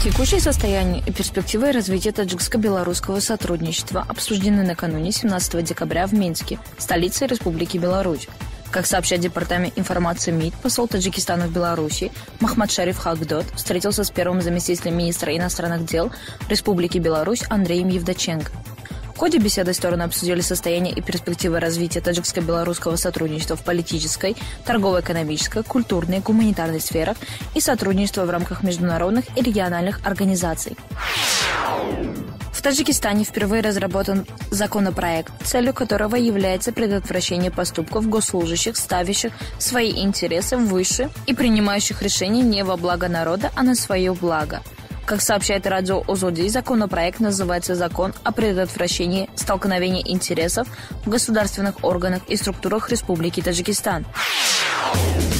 Текущее состояние и перспективы развития таджикско-белорусского сотрудничества обсуждены накануне 17 декабря в Минске, столице Республики Беларусь. Как сообщает Департамент информации МИД, посол Таджикистана в Беларуси Махмадшариф Хагдот встретился с первым заместителем министра иностранных дел Республики Беларусь Андреем Евдоченко. В ходе беседы стороны обсудили состояние и перспективы развития таджикско-белорусского сотрудничества в политической, торгово-экономической, культурной, гуманитарной сферах и сотрудничества в рамках международных и региональных организаций. В Таджикистане впервые разработан законопроект, целью которого является предотвращение поступков госслужащих, ставящих свои интересы выше и принимающих решения не во благо народа, а на свое благо. Как сообщает радио Озоди, законопроект называется «Закон о предотвращении столкновения интересов в государственных органах и структурах Республики Таджикистан».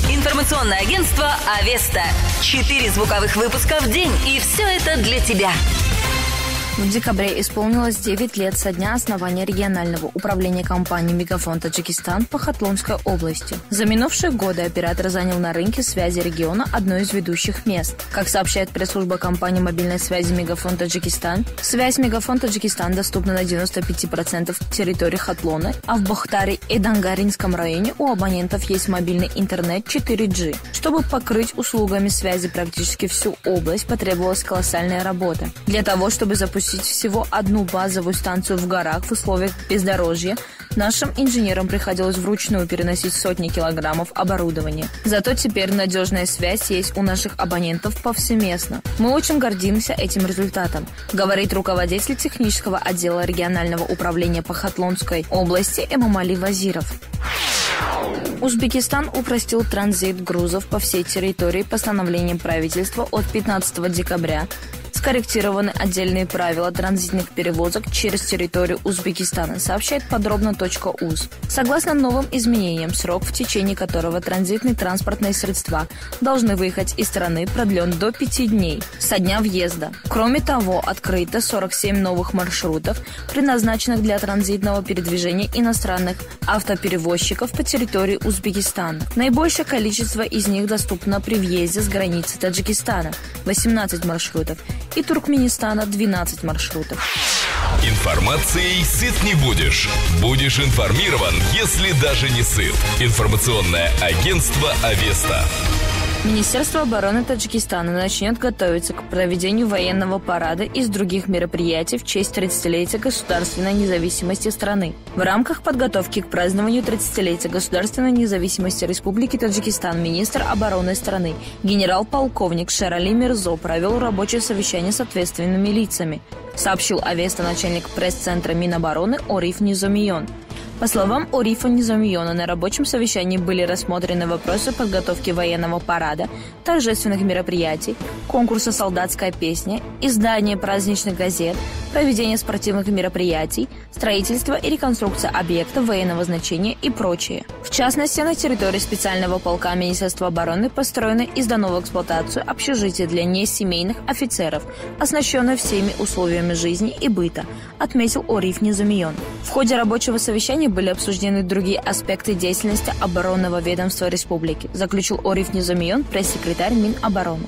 Информационное агентство «Авеста». 4 звуковых выпуска в день, и все это для тебя. В декабре исполнилось 9 лет со дня основания регионального управления компании «Мегафон Таджикистан» по Хатлонской области. За минувшие годы оператор занял на рынке связи региона одно из ведущих мест. Как сообщает пресс-служба компании мобильной связи «Мегафон Таджикистан», связь «Мегафон Таджикистан» доступна на 95% территории Хатлона, а в Бохтаре и Дангаринском районе у абонентов есть мобильный интернет 4G. Чтобы покрыть услугами связи практически всю область, потребовалась колоссальная работа. Для того, чтобы запустить всего одну базовую станцию в горах в условиях бездорожья, нашим инженерам приходилось вручную переносить сотни килограммов оборудования. Зато теперь надежная связь есть у наших абонентов повсеместно. Мы очень гордимся этим результатом, говорит руководитель технического отдела регионального управления по Хатлонской области Эмомали Вазиров. Узбекистан упростил транзит грузов по всей территории постановлением правительства от 15 декабря. Скорректированы отдельные правила транзитных перевозок через территорию Узбекистана, сообщает подробно .уз. Согласно новым изменениям, срок, в течение которого транзитные транспортные средства должны выехать из страны, продлен до 5 дней со дня въезда. Кроме того, открыто 47 новых маршрутов, предназначенных для транзитного передвижения иностранных автоперевозчиков по территории Узбекистана. Наибольшее количество из них доступно при въезде с границы Таджикистана – 18 маршрутов, и Туркменистана 12 маршрутов. Информацией сыт не будешь. Будешь информирован, если даже не сыт. Информационное агентство «Авеста». Министерство обороны Таджикистана начнет готовиться к проведению военного парада и с других мероприятий в честь 30-летия государственной независимости страны. В рамках подготовки к празднованию 30-летия государственной независимости Республики Таджикистан министр обороны страны генерал-полковник Шерали Мирзо провел рабочее совещание с ответственными лицами, сообщил Авеста начальник пресс-центра Минобороны Ориф Низомион. По словам Орифа Низомиона, на рабочем совещании были рассмотрены вопросы подготовки военного парада, торжественных мероприятий, конкурса «Солдатская песня», издания праздничных газет, проведения спортивных мероприятий, строительство и реконструкция объектов военного значения и прочее. В частности, на территории специального полка Министерства обороны построено и сдано в эксплуатацию общежитие для несемейных офицеров, оснащенное всеми условиями жизни и быта, отметил Ориф Низомион. В ходе рабочего совещания были обсуждены другие аспекты деятельности оборонного ведомства республики, заключил Ориф Низомион, пресс-секретарь Минобороны.